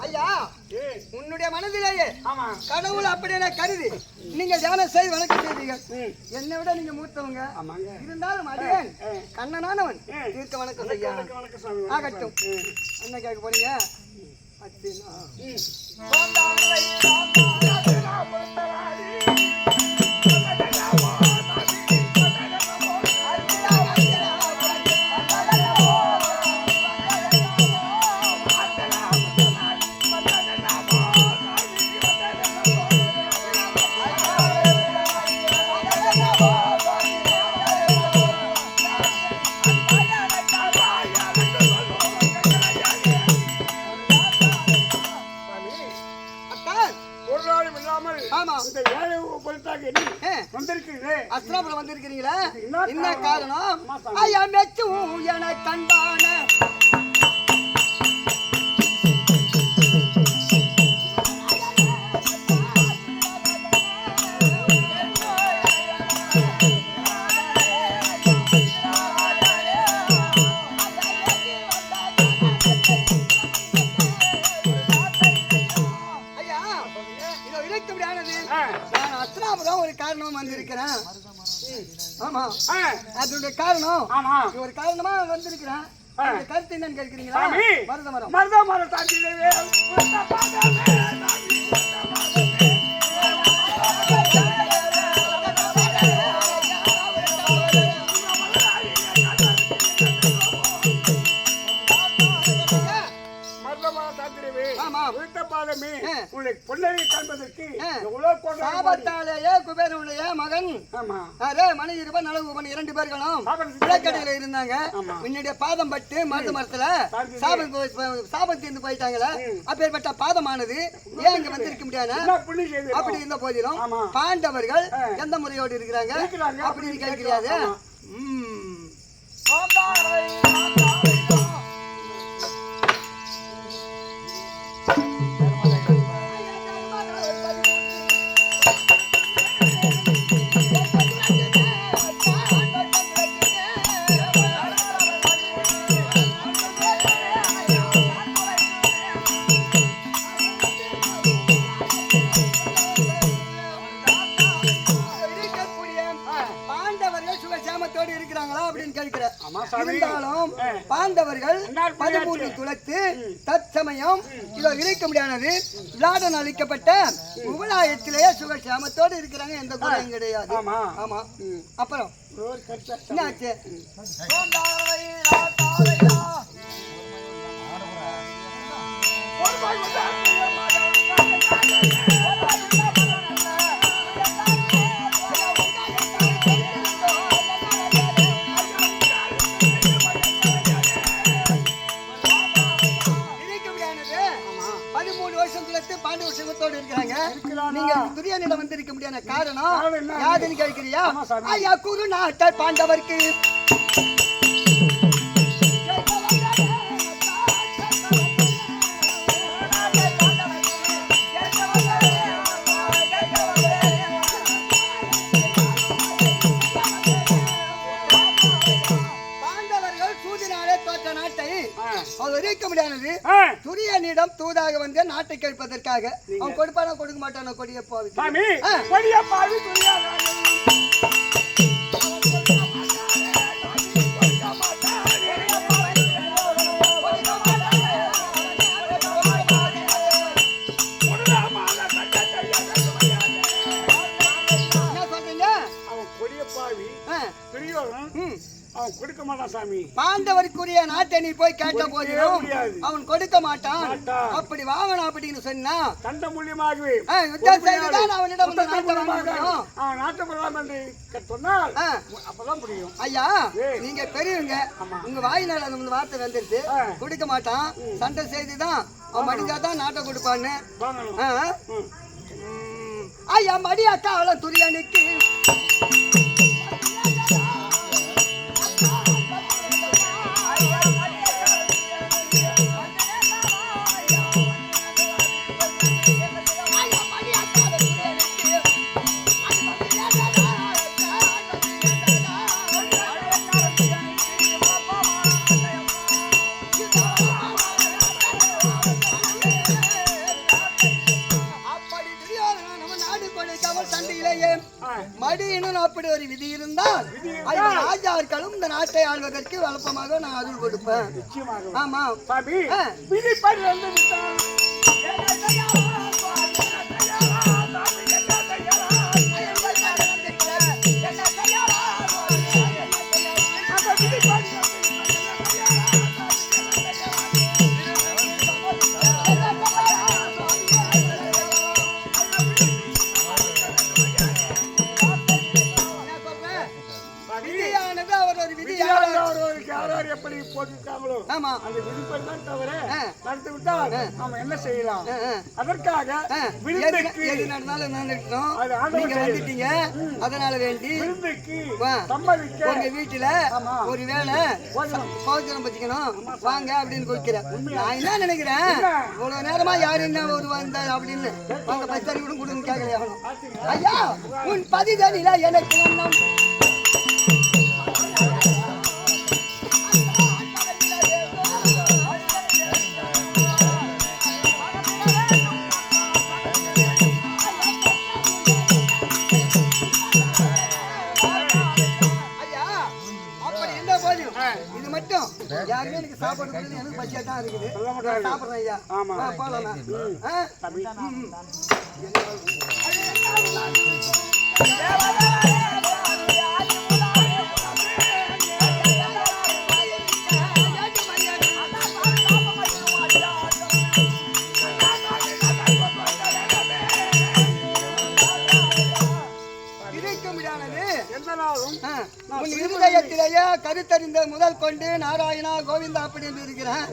ஐயா, உன்னுடைய மனதிலேயே கடவுள் அப்படியே கருதி நீங்க தியானம் செய்து வணக்கம் செய்வீங்க. என்னை விட நீங்க மூத்தவங்க இருந்தாலும் அடியேன் கண்ணனானவன் தீர்க்க வணக்கம் செய்ய ஆகட்டும். என்ன கேட்க போறீங்க? அஸ்திராபுரம் வந்திருக்கிறீங்களா? என்ன காரணம்? ஐயா மெச்சு என கண்டான ஒரு காரணமா வந்திருக்கிறேன். ஆமா, அதோட காரணம் ஒரு காரணமா வந்திருக்கிறேன். கருத்து என்னன்னு கேட்கிறீங்களா? மருதமரம் மருதமரம் தாண்டியவே குபேரனுடைய மகன் மணி இருபன் நலகுபன் 2 பேர்களும் விளக்கடையில இருந்தாங்க. முன்னுடைய பாதம் பட்டு மருத மரத்துல சாபம் தீர்ந்து போயிட்டாங்களே. அப்பேற்பட்ட பாதமானது ஏன் இங்க வந்திருக்க முடியாது? அப்படி இருந்த போதிலும் பாண்டவர்கள் எந்த முறையோடு இருக்கிறாங்க அப்படின்னு கேட்கிறாரு. இருந்தாலும் பாண்டவர்கள் 13 துளத்து தற்சமயம் இதோ இருக்க முடியானது விளாடன் அளிக்கப்பட்ட உபலாயத்திலேயே சுகசாமத்தோடு இருக்கிறாங்க. எந்த குறையும் கிடையாது. ஆமா, அப்புறம் என்னாச்சு? நீங்க துரியனிடம் வந்திருக்க முடியாத காரணம் யாருன்னு கேட்கிறியா? ஐயா குரு நாட்டால் பாண்டவருக்கு துரியனிடம் தூதாக வந்து நாட்டை கேட்பதற்காக அவன் கொடுப்பானா கொடுக்க மாட்டான கொடிய போவி பாண்டவருக்குரிய நாட்டை நீ போய் கேட்ட போதிலும் அவன் கொடுக்க மாட்டான். அப்படி வாங்கணும் அப்படின்னு சொன்னா தண்ட மூலியமாகவே யுத்தம் செய்துதான் அவனிடம் நாட்டை பெறலாம் என்று சொன்னால் அப்பதான் புரியும். ஐயா நீங்க பெரியவங்க, உங்க வாயினால அந்த வார்த்தை வந்துருச்சு. கொடுக்க மாட்டான், சண்டை செய்துதான் அவன் மடிஞ்சாதான் நாட்டை கொடுப்பான்னு. ஐயா மடியாக்கா அவளை துரியனுக்கு மடியினும் அப்படி ஒரு விதி இருந்தால் ராஜாக்களும் இந்த நாட்டை ஆள்வதற்கு வழப்பமாக நான் அருள் கொடுப்பேன். ஆமா எப்படி போட்டிருக்காங்களோ அந்த விதிப்படி தான் தவிர நடத்தி விட்டால் நாம என்ன செய்யலாம்? அதற்காக வந்துட்டீங்க, அதனால வேண்டி சம்மதிக்க உங்க வீட்டுல ஒரு வேலை போஜனம் வச்சுக்கணும் வாங்க அப்படின்னு கொடுக்கிறேன். நான் என்ன நினைக்கிறேன், இவ்வளவு நேரமா யாரு என்ன ஒரு வந்தா அப்படின்னு அவங்க பச்சரி கூட கொடுன்னு கேட்கலையா? ஐயா உன் பதிதனில எனக்கு யாருமே எனக்கு சாப்பாடு எனக்கு பசியா தான் இருக்குது. சாப்பிடுறேன் ஐயா. போலாமா? இருதயத்திலேயே கருத்தறிந்த முதல் கொண்டு நாராயணா கோவிந்தா அப்படி என்று இருக்கிறேன்.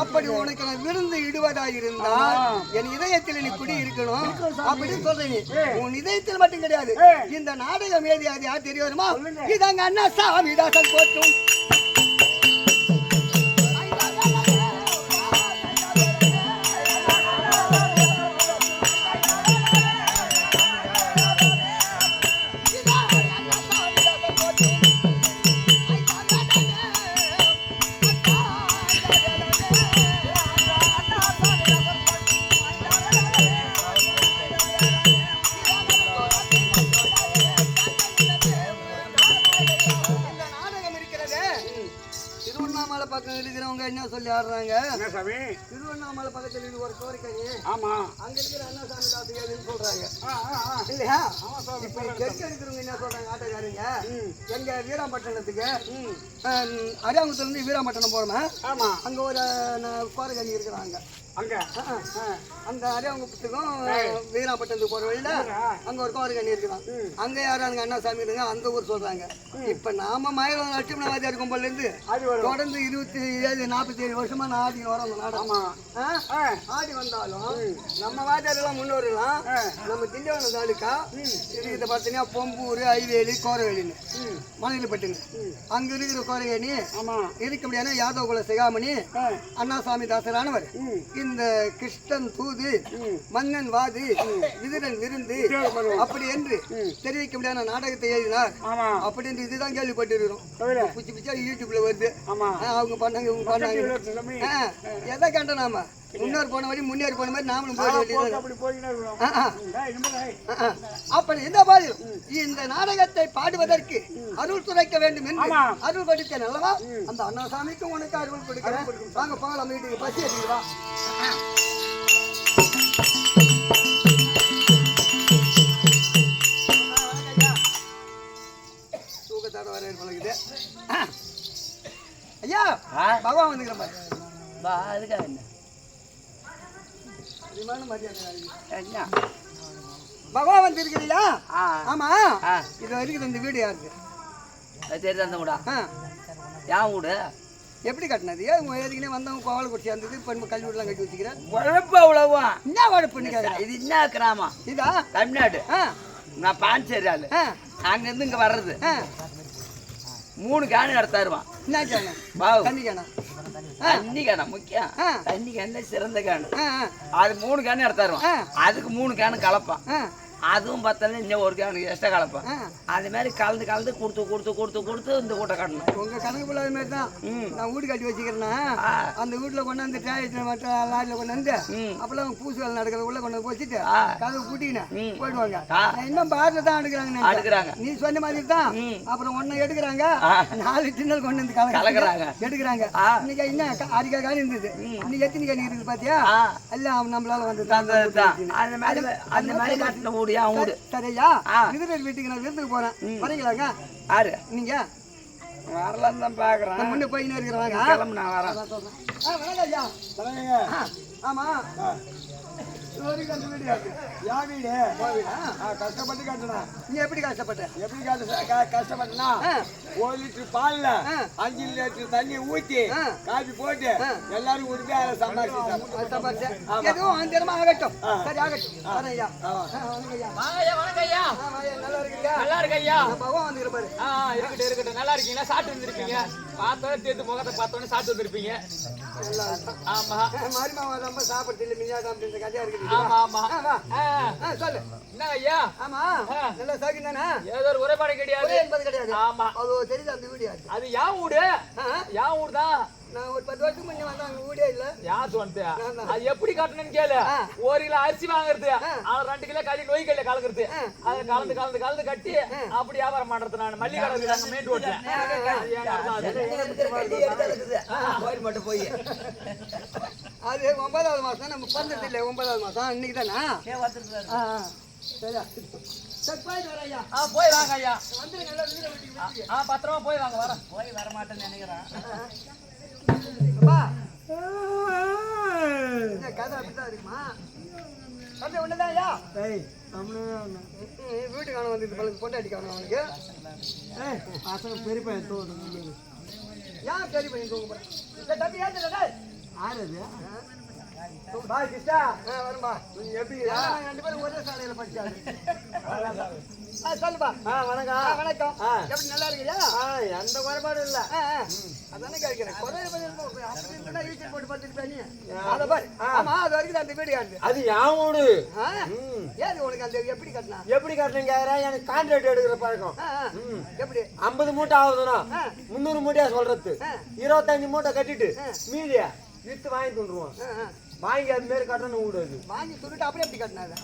அப்படி உனக்கு நான் விருந்து இடுவதாயிருந்தால் என் இதயத்தில் நீ குடி இருக்கணும் அப்படின்னு சொல்றேன். உன் இதயத்தில் மட்டும் கிடையாது, இந்த நாடகம் ஏதி அது யார் தெரிய வருமா? இதாங்க அண்ணா சாமிதாசன் போற்றும் என்ன சொல்லி ஆடுறாங்க? திருவண்ணாமலை பக்கத்தில் ஒரு கோரிக்கை. ஆமா, அங்க இருக்கிற அண்ணாசாமி தாசின்னு சொல்றாங்க இல்லையா? இப்ப கெட்டு இருக்கிறவங்க என்ன சொல்றாங்க? ஆட்டக்காரங்க எங்க வீராம்பட்டினத்துக்கு அரியாங்குத்துல இருந்து வீராம்பட்டினம் போறோம். ஆமா, அங்க ஒரு கோரிக்கை இருக்கிறாங்க. அங்க அந்த அரியாங்குப்பத்துக்கும் வீராம்பட்டினத்துக்கு போற வழியில அங்க ஒரு கோரிக்கை இருக்குதான். அங்க யாரானுங்க அண்ணாசாமி இருங்க அந்த ஊர் சொல்றாங்க. இப்ப நாம மயிலம் லட்சுமணவாதியா இருக்கும் போல இருந்து தொடர்ந்து 47-47 வருஷமா நான் ஆடி வரோம். அந்த நாடகம் ஆடி வந்தாலும் நம்ம வாத்தியாரெல்லாம் முன்னோரெல்லாம் நம்ம திண்டிவனம் தாலுக்கா இருக்கிறத பார்த்தீங்கன்னா பொம்பூர், ஐவேலி, கோரவேலின்னு மலையிலப்பட்டுங்க. அங்க இருக்கிற கோரவேணி இருக்க முடியாது யாதவ குல சிகாமணி அண்ணாசாமி தாசரானவர் இந்த கிருஷ்ணன் தூது மன்னன் வாது விதுரன் விருந்து அப்படி என்று தெரிவிக்க முடியாத நாடகத்தை எழுதினார் அப்படின்னு இதுதான் கேள்விப்பட்டிருக்கிறோம். பிச்சு பிச்சா யூடியூப்ல வருது. அவங்க பண்ணாங்க இவங்க பண்ணாங்க. எதை கண்ட நாம முன்னோர் போன வழி முன்னேறி போன மாதிரி நாமளும் போக வேண்டியது. அப்படி இந்த மாதிரி இந்த நாடகத்தை பாடுவதற்கு அருள் துறைக்க வேண்டும் என்று அருள் கொடுத்தேன் அல்லவா? அந்த அண்ணாசாமிக்கும் உனக்கு அருள் கொடுக்கிறேன். வாங்க போகலாம் வீட்டுக்கு, பசி எடுத்துவா. தூக்கத்தோட வர பழகுது. பகவான் வந்துக்கிற பாரு. அதுக்காக என்ன அதிகமான மரியாதை. என்ன பகவான் வந்துருக்கிறீங்களா? ஆ ஆமா. ஆ இது வரைக்கும் இந்த வீடு யாருக்கு? சரி அந்த கூட ஆ ஏன் வீடு எப்படி கட்டினது? ஏன் ஏற்கனவே வந்தவங்க கோவலை குடிச்சு வந்தது இப்போ கல்வி வீடுலாம் கட்டி வச்சுக்கிறேன். உழப்பு அவ்வளவா என்ன உழைப்புன்னு கேட்குறேன். இது என்ன கிராமம்? இதா தமிழ்நாடு. ஆ நான் பாண்டிச்சேரி ஆளு. ஆ அங்கேருந்து இங்கே வர்றது ஆ 3 கேனு எடுத்தாருவான். என்ன கேணும்? பாவு தண்ணி கேனா? தண்ணி கேனா முக்கியம். ஆ தண்ணி கேன சிறந்த கேனு. ஆ அது 3 கேனு எடுத்தாருவான். அதுக்கு 3 கேனு கலப்பான். ஆ அதுவும் பார்த்தா இன்னும் ஒரு கேனு எக்ஸ்ட்ரா கலப்பான். ஆ அது மாதிரி கலந்து கலந்து கொடுத்து இந்த கூட்டை கட்டணும். உங்க கணக்கு பிள்ளை மாதிரி தான். நான் வீடு கட்டி வச்சுக்கிறேன்னா அந்த வீட்டுல கொண்டாந்து டேரக்டர் மற்ற லாரில கொண்டாந்து அப்பெல்லாம் பூசு வேலை நடக்கிற உள்ள கொண்டு வச்சுட்டு கதவு கூட்டிக்கினேன் போயிடுவாங்க. இன்னும் பாரில தான் அடுக்குறாங்க. நீ சொன்ன மாதிரி தான். அப்புறம் ஒன்னு எடுக்கிறாங்க 4 டின்னல் கொண்டு வந்து கலக்குறாங்க எடுக்கிறாங்க. இன்னைக்கு என்ன அரிக்கா காணி இருந்தது. இன்னைக்கு எத்தனை காணி இருக்குது பாத்தியா? எல்லாம் நம்மளால வந்து அந்த மாதிரி கட்டின வீடு என் வீடு. சரியா? விருது வீட்டுக்கு நான் விருந்துக்கு போறேன். வரீங்களாங்க? யாரு நீங்க வரலாம் தான் பாக்குறேன். முன்ன போயின்னு இருக்கிறாங்க. கிளம்பு நான் வரேன். வணக்கம் ஐயா. ஆமா வீடு யா வீடு கஷ்டப்பட்டு கட்டணும். நீ எப்படி கஷ்டப்பட்ட? எப்படி கஷ்டப்பட்டனா 1 லிட்டர் பால்ல 5 லிட்டர் தண்ணி ஊத்தி காபி போட்டு எல்லாரும் உரிமையா சம்பாதிச்சு எதுவும் ஆந்திரமா ஆகட்டும். சரி ஆகட்டும். ஐயா வணக்கம் ஐயா. நல்லா இருக்கீங்க? நல்லா இருக்கு ஐயா. பகவான் வந்துக்கிற பாரு. இருக்கட்டும் நல்லா இருக்கீங்களா? சாப்பிட்டு வந்திருப்பீங்க. பார்த்தோன்னே தேர்த்து முகத்தை பார்த்தோன்னே சாப்பிட்டு வந்திருப்பீங்க. ஆமா மாரிமாவா ரொம்ப சாப்பிடுறது இல்லை. மியா சாப்பிட்டு கதையா இருக்குது. ஆமா ஆமா சொல்லு என்ன ஐயா? ஆமா நல்லா சாக்கிட்டு தானே? ஏதோ ஒரு உரைப்பாடு கிடையாது என்பது கிடையாது. ஆமா அது தெரியுது அந்த வீடியோ. அது யான் வீடு யான் வீடு தான். நான் ஒரு 10 வருஷத்துக்கு முன்ன வந்தேன். அங்க வீடே இல்ல. யார் சொன்னது? அது எப்படி கட்டணும்னு கேளு. 1 கிலோ அரிசி வாங்குறது, அது 2 கிலோ களி நோய் கல்ல கலக்குறது, அதை கலந்து கட்டி அப்படி வியாபாரம் பண்றது. நான் மல்லி கடை அங்க மெயின் ரோட்ல மட்டும் போய் அது 9வது மாசம் நம்ம பிறந்தது இல்லை. 9வது மாசம் இன்னைக்கு தானா? சரியா? சரி போயிட்டு வரேன் ஐயா. போய் வாங்க ஐயா. வந்து நல்லா வீட வெட்டி பத்திரமா போய் வாங்க. வர மாட்டேன்னு நினைக்கிறேன். கதை அப்படிதான் இருக்குமா? கதை ஒண்ணுதான் ஐயா. வீட்டுக்கு காணும் வந்து பழகு பொண்டாட்டி காணும் அவனுக்கு. பெரிய பையன் தோணும். ஏன் பெரிய பையன் தூங்க போறேன்? தம்பி ஏன் ஆறுது பா கிருஷ்ணா வரும்பா. எப்படி 2 பேரும் ஒரே சாலையில படிச்சாரு. சொல்லுப்பா. வணக்கம். வணக்கம். எப்படி நல்லா இருக்கீங்களா? எந்த குறைபாடும் இல்ல. அதானே கேட்கிறேன். குறைபாடு போட்டு பார்த்துட்டு அதை பாரு. ஆமா அது வரைக்கும் அந்த வீடு காட்டு. அது என் வீடு. ஏது உனக்கு அந்த எப்படி கட்டினா? எப்படி கட்டணும் கேக்குறேன். எனக்கு கான்ட்ராக்ட் எடுக்கிற பழக்கம். எப்படி 50 மூட்டை ஆகுதுன்னா 300 மூட்டையா சொல்றது. 25 மூட்டை கட்டிட்டு மீதியா வித்து வாங்கி துண்டுருவான். வாங்கி அது மாரி கட்டணும் வீடு. அது வாங்கி துண்டுட்டு அப்படியே எப்படி கட்டினாங்க?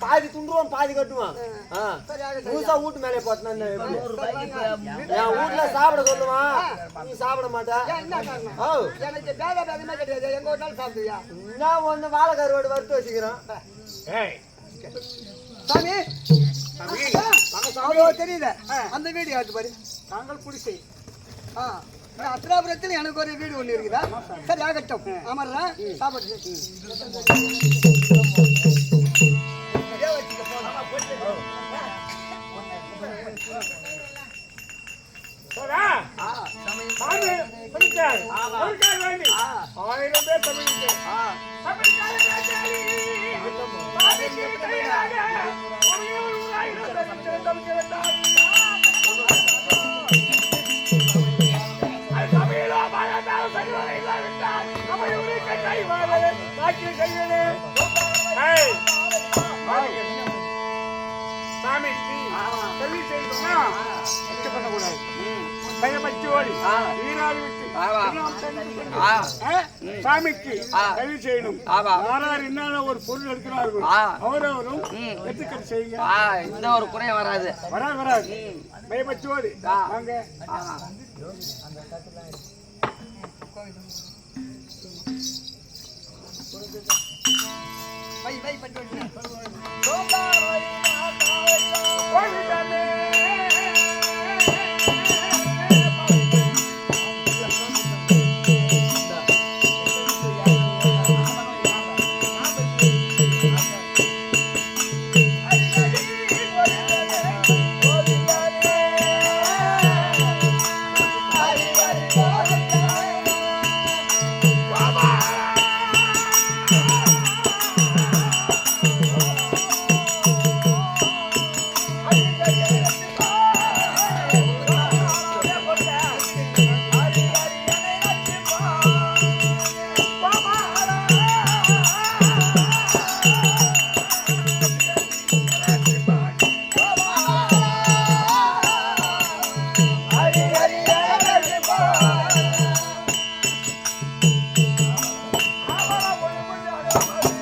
பாதி துண்டுருவான் பாதி கட்டுவான். புதுசா வீட்டு மேலே போட்டா என் வீட்டுல சாப்பிட சொல்லுவான். நீ சாப்பிட மாட்டா. எனக்கு பேத பேதமே கிடையாது. எங்க ஒரு நாள் சாப்பிடுவியா? நான் ஒண்ணு வாழை கருவாடு வறுத்து வச்சுக்கிறேன். சாமி தெரியுது. அந்த வீடு யாரு பாரு. தாங்கள் குடிசை. அத்திராபுரத்தில் எனக்கு ஒரு வீடு ஒண்ணு இருக்குதா? சரி ஆகட்டும். அமர்றேன் சாப்பிட்டு சாமிக்கு கல்வி செய்யணும். யாரார் என்ன ஒரு பொருள் எடுக்கிறார்கள் அவரவரும் எடுத்துக்கட்டு செய்யுங்க. இந்த ஒரு குறைய வராது. வராது பயபச்சோடு வாங்க. பை பட்டு மாடு